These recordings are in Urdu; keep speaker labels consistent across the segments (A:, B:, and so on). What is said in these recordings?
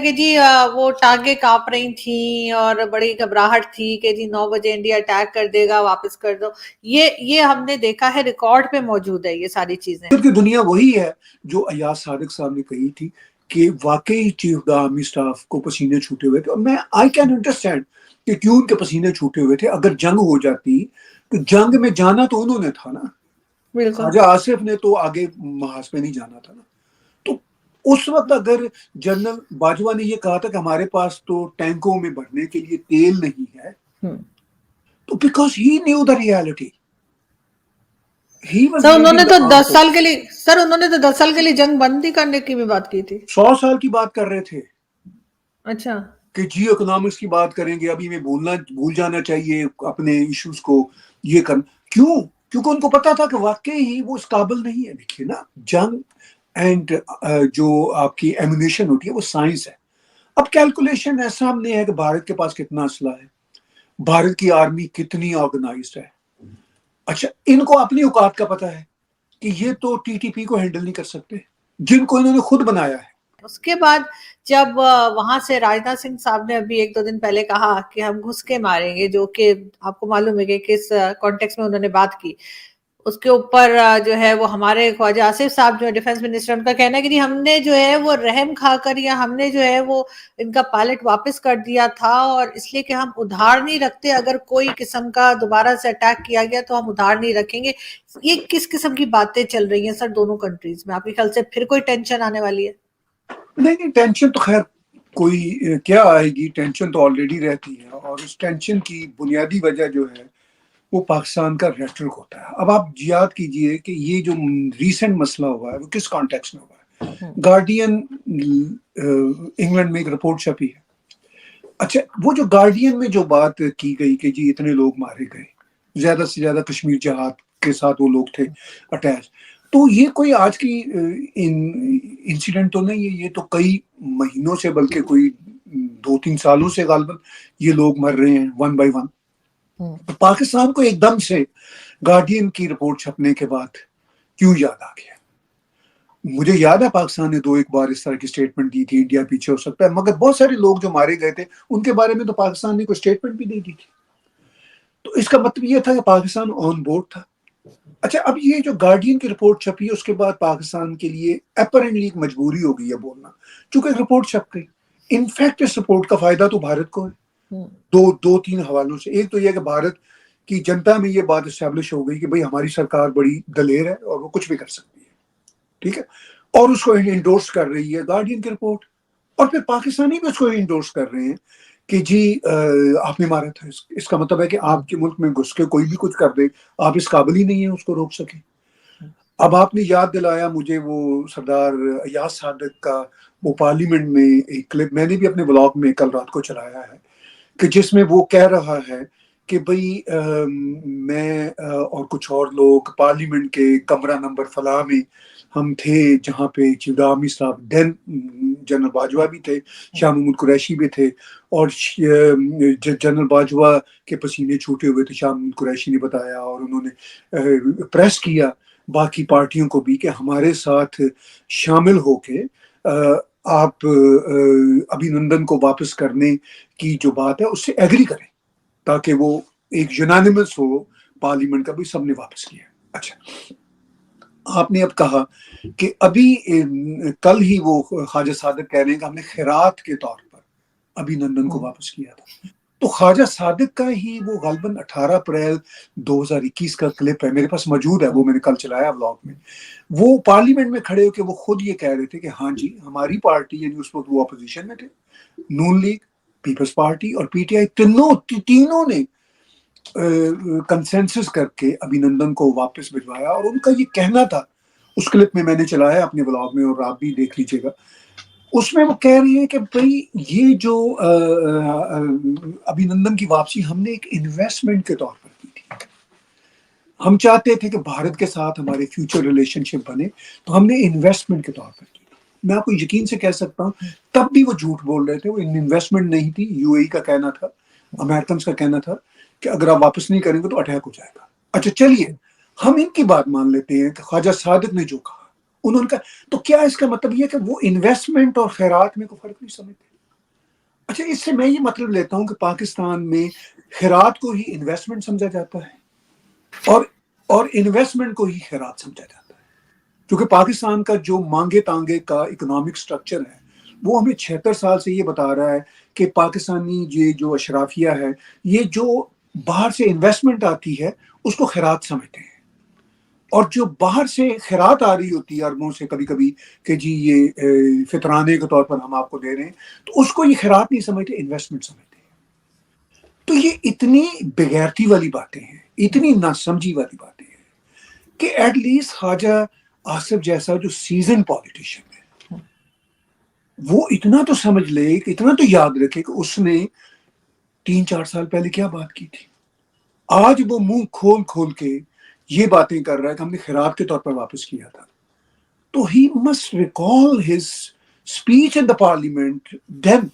A: کہ جی وہ ٹانگیں کانپ رہی تھیں اور بڑی گھبراہٹ تھی کہ جی 9 بجے انڈیا اٹیک کر دے گا، واپس کر دو. یہ ہم نے دیکھا ہے، ریکارڈ پہ موجود ہے یہ ساری چیزیں.
B: دنیا وہی ہے جو ایاز صادق صاحب نے کہی تھی کہ واقعی chief of the army staff کو پسینے چھوٹے ہوئے تھے. اور میں آئی کین انڈرسٹینڈ کہ کیوں ان کے پسینے چھوٹے ہوئے تھے. اگر جنگ ہو جاتی تو جنگ میں جانا تو انہوں نے تھا نا،
A: بالکل.
B: خواجہ آصف نے تو آگے محاذ پہ نہیں جانا تھا نا. تو اس وقت اگر جنرل باجوہ نے یہ کہا تھا کہ ہمارے پاس تو ٹینکوں میں بھرنے کے لیے تیل نہیں ہے، تو because he knew the reality.
A: Sir انہوں نے تو 10 سال کے لیے جنگ بند ہی کرنے کی بھی بات کی تھی.
B: 100 سال کی بات کر رہے تھے.
A: اچھا.
B: کہ جیو اکنامکس کی بات کریں گے، ابھی میں بھول جانا چاہیے اپنے ایشوز کو. یہ کیونکہ ان کو پتا تھا کہ واقعی ہی وہ اس قابل نہیں ہے. دیکھیے نا، جنگ اینڈ جو آپ کی ایمونیشن ہوتی ہے وہ سائنس ہے. اب کیلکولیشن ایسا ہم نے ہے کہ بھارت کے پاس کتنا اسلحہ ہے، بھارت کی آرمی کتنی آرگنائزڈ ہے. اچھا، ان کو اپنی اوقات کا پتا ہے کہ یہ تو ٹی ٹی پی کو ہینڈل نہیں کر سکتے، جن کو انہوں نے خود بنایا ہے.
A: اس کے بعد جب وہاں سے راجناتھ سنگھ صاحب نے ابھی 1-2 دن پہلے کہا کہ ہم گھس کے ماریں گے، جو کہ آپ کو معلوم ہے کہ کس کانٹیکس میں انہوں نے بات کی، اس کے اوپر جو ہے وہ ہمارے خواجہ آصف صاحب جو ہے ڈیفنس منسٹر، ان کا کہنا ہے کہ ہم نے جو ہے وہ رحم کھا کر یا ہم نے جو ہے وہ ان کا پائلٹ واپس کر دیا تھا، اور اس لیے کہ ہم ادھار نہیں رکھتے، اگر کوئی قسم کا دوبارہ سے اٹیک کیا گیا تو ہم ادھار نہیں رکھیں گے. یہ کس قسم کی باتیں چل رہی ہیں سر دونوں کنٹریز میں؟ آپ کے خیال سے پھر کوئی ٹینشن آنے والی ہے؟
B: نہیں، ٹینشن تو خیر کوئی کیا آئے گی، ٹینشن تو آلریڈی رہتی ہے. اور اس ٹینشن کی بنیادی وجہ جو ہے وہ پاکستان کا ریٹرک ہوتا ہے. اب آپ یاد کیجئے کہ یہ جو ریسنٹ مسئلہ ہوا ہے وہ کس کانٹیکس میں ہوا ہے. گارڈین انگلینڈ میں ایک رپورٹ چھپی ہے. اچھا، وہ جو گارڈین میں جو بات کی گئی کہ جی اتنے لوگ مارے گئے، زیادہ سے زیادہ کشمیر جہاد کے ساتھ وہ لوگ تھے اٹیچ، تو یہ کوئی آج کی انسیڈنٹ تو نہیں ہے. یہ تو کئی مہینوں سے، بلکہ کوئی 2-3 سالوں سے غالباً یہ لوگ مر رہے ہیں ون بائی ون. پاکستان کو ایک دم سے گارڈین کی رپورٹ چھپنے کے بعد کیوں یاد آ گیا؟ مجھے یاد ہے پاکستان نے 2-1 بار اس طرح کی سٹیٹمنٹ دی تھی، انڈیا پیچھے ہو سکتا ہے، مگر بہت سارے لوگ جو مارے گئے تھے ان کے بارے میں تو پاکستان نے کوئی سٹیٹمنٹ بھی نہیں دی تھی. تو اس کا مطلب یہ تھا کہ پاکستان آن بورڈ تھا. اچھا، اب یہ جو گارڈین کی رپورٹ چھپی ہے اس کے بعد پاکستان کے لیے اپیرنٹلی ایک مجبوری ہو گئی ہے بولنا، چونکہ رپورٹ چھپ گئی. انفیکٹ اس رپورٹ کا فائدہ تو بھارت کو ہے 2-3 حوالوں سے. ایک تو یہ کہ بھارت کی جنتا میں یہ بات اسٹیبلش ہو گئی کہ بھئی ہماری سرکار بڑی دلیر ہے اور وہ کچھ بھی کر سکتی ہے، ٹھیک ہے، اور اس کو انڈورس کر رہی ہے گارڈین کی رپورٹ. اور پھر پاکستانی بھی اس کو انڈورس کر رہے ہیں کہ جی آپ نے مارا تھا. اس کا مطلب ہے کہ آپ کے ملک میں گھس کے کوئی بھی کچھ کر دے، آپ اس قابل ہی نہیں ہیں اس کو روک سکیں. اب آپ نے یاد دلایا مجھے وہ سردار ایاز صادق کا وہ پارلیمنٹ میں ایک کلپ میں نے بھی اپنے بلاگ میں کل رات کو چلایا ہے، کہ جس میں وہ کہہ رہا ہے کہ بھئی میں اور کچھ اور لوگ پارلیمنٹ کے کمرہ نمبر فلاں میں ہم تھے، جہاں پہ چیف آرمی صاحب دین جنرل باجوہ بھی تھے، شاہ محمود قریشی بھی تھے، اور جنرل باجوہ کے پسینے چھوٹے ہوئے تھے، شاہ محمود قریشی نے بتایا، اور انہوں نے پریس کیا باقی پارٹیوں کو بھی کہ ہمارے ساتھ شامل ہو کے آپ ابھینندن کو واپس کرنے کی جو بات ہے اس سے ایگری کریں، تاکہ وہ ایک یونانیمس ہو پارلیمنٹ کا بھی سب نے واپس کیا. اچھا، آپ نے اب کہا کہ ابھی کل ہی وہ خواجہ صادق کہہ رہے ہیں کہ ہم نے خیرات کے طور پر ابھینندن کو واپس کیا تھا. تو خواجہ صادق کا ہی وہ غالباً 18 اپریل 2021 کا کلپ ہے، میرے پاس موجود ہے، وہ میں نے کل چلایا بلاگ میں. وہ پارلیمنٹ میں کھڑے ہو کے وہ خود یہ کہہ رہے تھے کہ ہاں جی ہماری پارٹی، یعنی اس وقت وہ اپوزیشن میں تھے، نون لیگ، پیپلز پارٹی اور پی ٹی آئی، تینوں نے کنسنسس کر کے ابھینندن کو واپس بھجوایا. اور ان کا یہ کہنا تھا، اس کلپ میں نے چلایا اپنے بلاگ میں اور آپ بھی دیکھ لیجیے گا، اس میں وہ کہہ رہی ہیں کہ بھئی یہ جو ابھینندن کی واپسی ہم نے ایک انویسٹمنٹ کے طور پر کی تھی. ہم چاہتے تھے کہ بھارت کے ساتھ ہمارے فیوچر ریلیشن شپ بنے، تو ہم نے انویسٹمنٹ کے طور پر کی. میں آپ کو یقین سے کہہ سکتا ہوں تب بھی وہ جھوٹ بول رہے تھے، وہ انویسٹمنٹ نہیں تھی. یو اے ای کا کہنا تھا، امریکنز کا کہنا تھا کہ اگر آپ واپس نہیں کریں گے تو اٹیک ہو جائے گا. اچھا چلیے ہم ان کی بات مان لیتے ہیں کہ خواجہ صادق نے جو کہا انہوں نے کہا، تو کیا اس کا مطلب یہ کہ وہ انویسٹمنٹ اور خیرات میں کوئی فرق نہیں سمجھتے؟ اچھا اس سے میں یہ مطلب لیتا ہوں کہ پاکستان میں خیرات کو ہی انویسٹمنٹ سمجھا جاتا ہے اور انویسٹمنٹ کو ہی خیرات سمجھا جاتا ہے، کیونکہ پاکستان کا جو مانگے تانگے کا اکنامک سٹرکچر ہے وہ ہمیں 76 سال سے یہ بتا رہا ہے کہ پاکستانی یہ جو اشرافیہ ہے یہ جو باہر سے انویسٹمنٹ آتی ہے اس کو خیرات سمجھتے ہیں، اور جو باہر سے خیرات آ رہی ہوتی ہے عربوں سے کبھی کبھی کہ جی یہ فطرانے کے طور پر ہم آپ کو دے رہے ہیں، تو اس کو یہ خیرات نہیں سمجھتے، انویسٹمنٹ سمجھتے ہیں۔ تو یہ اتنی بغیرتی والی باتیں ہیں، اتنی ناسمجھی والی باتیں ہیں کہ ایٹ لیسٹ خواجہ آصف جیسا جو سیزن پالیٹیشین ہے وہ اتنا تو سمجھ لے، کہ اتنا تو یاد رکھے کہ اس نے 3-4 سال پہلے کیا بات کی تھی۔ آج وہ منہ کھول کھول کے یہ باتیں کر رہا ہے کہ ہم نے خیرات کے طور پر واپس کیا تھا، تو ہی must recall his speech in the parliament then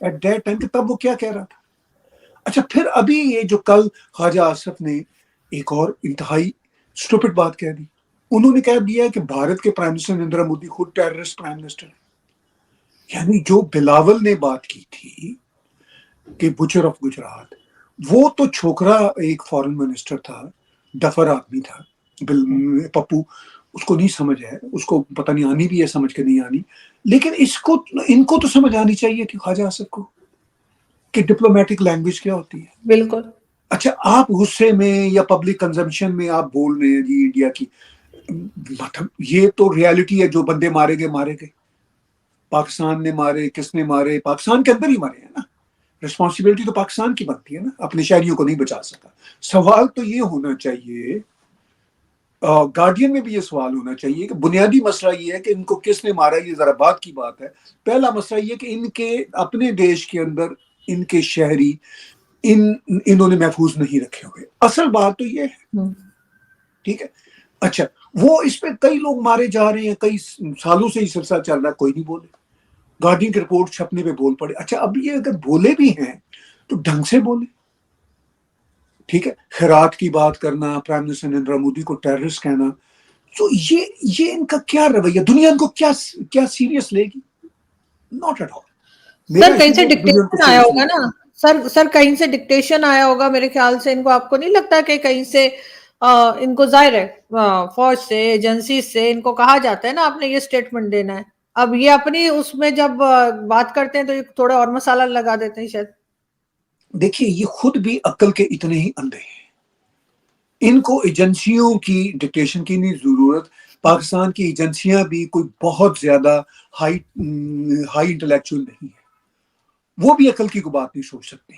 B: at that time کہ تب وہ کیا کہہ رہا تھا۔ اچھا پھر ابھی یہ جو کل خواجہ آصف نے ایک اور انتہائی اسٹوپڈ بات کہہ دی، انہوں نے کہہ دیا کہ بھارت کے پرائم منسٹر نریندر مودی خود ٹیررسٹ پرائم منسٹر ہے۔ یعنی جو بلاول نے بات کی تھی کہ بچر آف گجرات، وہ تو چھوکرا ایک فارن منسٹر تھا، ڈفر آدمی تھا، پپو، اس کو نہیں سمجھ ہے، اس کو پتہ نہیں آنی بھی ہے سمجھ کے نہیں آنی، لیکن ان کو تو سمجھ آنی چاہیے تھی خواجہ آصف کو کہ ڈپلومیٹک لینگویج کیا ہوتی ہے۔
A: بالکل
B: اچھا آپ غصے میں یا پبلک کنزمپشن میں آپ بول رہے ہیں جی انڈیا کی، مطلب یہ تو ریالٹی ہے، جو بندے مارے گئے پاکستان نے مارے، کس نے مارے، پاکستان کے اندر ہی مارے ہیں نا، رسپانسبلٹی تو پاکستان کی بنتی ہے نا، اپنے شہریوں کو نہیں بچا سکا۔ سوال تو یہ ہونا چاہیے، گارڈین میں بھی یہ سوال ہونا چاہیے کہ بنیادی مسئلہ یہ ہے کہ ان کو کس نے مارا، یہ ذرا بات کی بات ہے۔ پہلا مسئلہ یہ کہ ان کے اپنے دیش کے اندر ان کے شہری انہوں نے محفوظ نہیں رکھے ہوئے، اصل بات تو یہ ہے، ٹھیک ہے۔ اچھا وہ اس پہ کئی لوگ مارے جا رہے ہیں، کئی سالوں سے یہ سلسلہ چل رہا ہے، کوئی نہیں بولے، گارڈین کی رپورٹ چھپنے پہ بول پڑے۔ اچھا اب یہ اگر بولے بھی ہیں تو ڈھنگ سے بولے، ٹھیک ہے۔ خیرات کی بات کرنا، پرائم منسٹر نریندر مودی کو ٹیررسٹ کہنا، تو یہ ان کا کیا رویہ، دنیا ان کو کیا سیریس لے گی؟ Not at all. میرا
A: سر کہیں
B: ایشو
A: سے
B: ہے کہ دنیا ان کو
A: ڈکٹیشن آیا
B: سیریس
A: ہوگا
B: لے
A: نا، سر کہیں سے ڈکٹیشن آیا ہوگا میرے خیال سے، ان کو آپ کو نہیں لگتا کہ کہیں سے ان کو ظاہر ہے فوج سے، ایجنسی سے ان کو کہا جاتا ہے نا آپ نے یہ سٹیٹمنٹ دینا ہے، اب یہ اپنی اس میں جب بات کرتے ہیں تو یہ تھوڑا اور مسالہ لگا دیتے ہیں شاید۔
B: دیکھیے یہ خود بھی عقل کے اتنے ہی اندھے ہیں، ان کو ایجنسیوں کی ڈکٹیشن کی نہیں ضرورت۔ پاکستان کی ایجنسیاں بھی کوئی بہت زیادہ ہائی انٹلیکچوئل نہیں ہے، وہ بھی عقل کی کوئی بات نہیں سوچ سکتی۔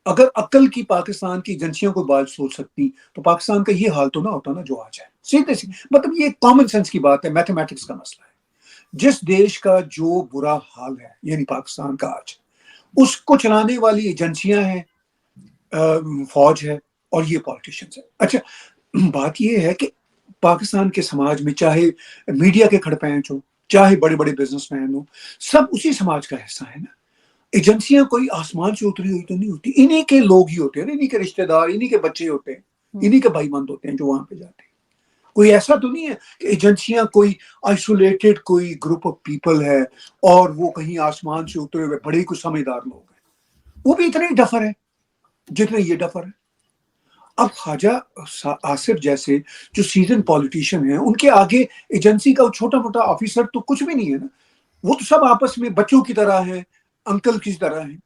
B: اگر عقل کی پاکستان کی ایجنسیوں کو بات سوچ سکتی تو پاکستان کا یہ حال تو نہ ہوتا نا جو آج ہے۔ سیدھے مطلب یہ کامن سینس کی بات ہے، میتھمیٹکس کا مسئلہ ہے۔ جس دیش کا جو برا حال ہے یعنی پاکستان کا آج، اس کو چلانے والی ایجنسیاں ہیں، فوج ہے اور یہ پالیٹیشنز ہیں۔ اچھا بات یہ ہے کہ پاکستان کے سماج میں چاہے میڈیا کے کھڑ پینچ ہو، چاہے بڑے بڑے بزنس مین ہو، سب اسی سماج کا حصہ ہے نا۔ ایجنسیاں کوئی آسمان سے اتری ہوئی تو نہیں ہوتی، انہی کے لوگ ہی ہوتے ہیں، انہی کے رشتہ دار، انہی کے بچے ہوتے ہیں، انہی کے بھائی بند ہوتے ہیں جو وہاں پہ جاتے ہیں۔ کوئی ایسا تو نہیں ہے کہ ایجنسیاں کوئی آئسولیٹڈ کوئی گروپ آف پیپل ہے اور وہ کہیں آسمان سے اترے ہوئے بڑے کچھ سمجھدار لوگ ہیں، وہ بھی اتنے ہی ڈفر ہیں جتنے یہ ڈفر ہیں۔ اب خواجہ آصف جیسے جو سیزن پالیٹیشین ہیں، ان کے آگے ایجنسی کا چھوٹا موٹا آفیسر تو کچھ بھی نہیں ہے نا، وہ تو سب آپس میں بچوں کی طرح ہیں، انکل کی طرح ہیں۔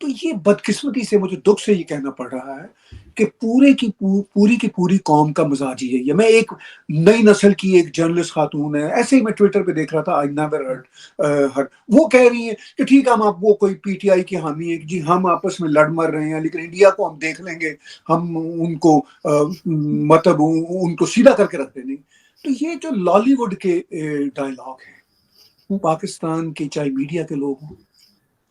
B: تو یہ بدقسمتی سے مجھے دکھ سے یہ کہنا پڑ رہا ہے کہ پوری کی پوری قوم کا مزاج یہ ہے۔ میں ایک نئی نسل کی ایک جرنلسٹ خاتون ہے، ایسے ہی میں ٹویٹر پہ دیکھ رہا تھا، آئی نیور ہرڈ، وہ کہہ رہی ہیں کہ ٹھیک ہے ہم آپ وہ کوئی پی ٹی آئی کی حامی ہے، جی ہم آپس میں لڑ مر رہے ہیں لیکن انڈیا کو ہم دیکھ لیں گے، ہم ان کو مطلب ان کو سیدھا کر کے رکھ دیں گے۔ تو یہ جو لالی ووڈ کے ڈائلاگ ہیں، پاکستان کے چاہے میڈیا کے لوگ ہوں،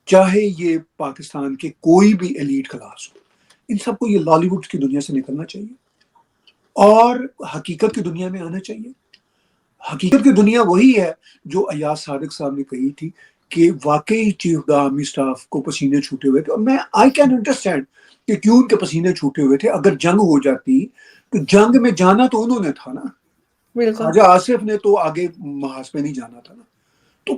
B: چاہے یہ پاکستان کے کوئی بھی ایلیٹ کلاس ہو، ان سب کو یہ لالی ووڈ کی دنیا سے نکلنا چاہیے اور حقیقت کی دنیا میں آنا چاہیے۔ حقیقت کی دنیا وہی ہے جو ایاز صادق صاحب نے کہی تھی کہ واقعی chief of the army staff کو پسینے چھوٹے ہوئے تھے، اور میں آئی کین انڈرسٹینڈ کہ کیوں ان کے پسینے چھوٹے ہوئے تھے۔ اگر جنگ ہو جاتی تو جنگ میں جانا تو انہوں نے تھا نا،
A: بالکل
B: خواجہ آصف نے تو آگے محاذ پہ نہیں جانا تھا نا۔ تو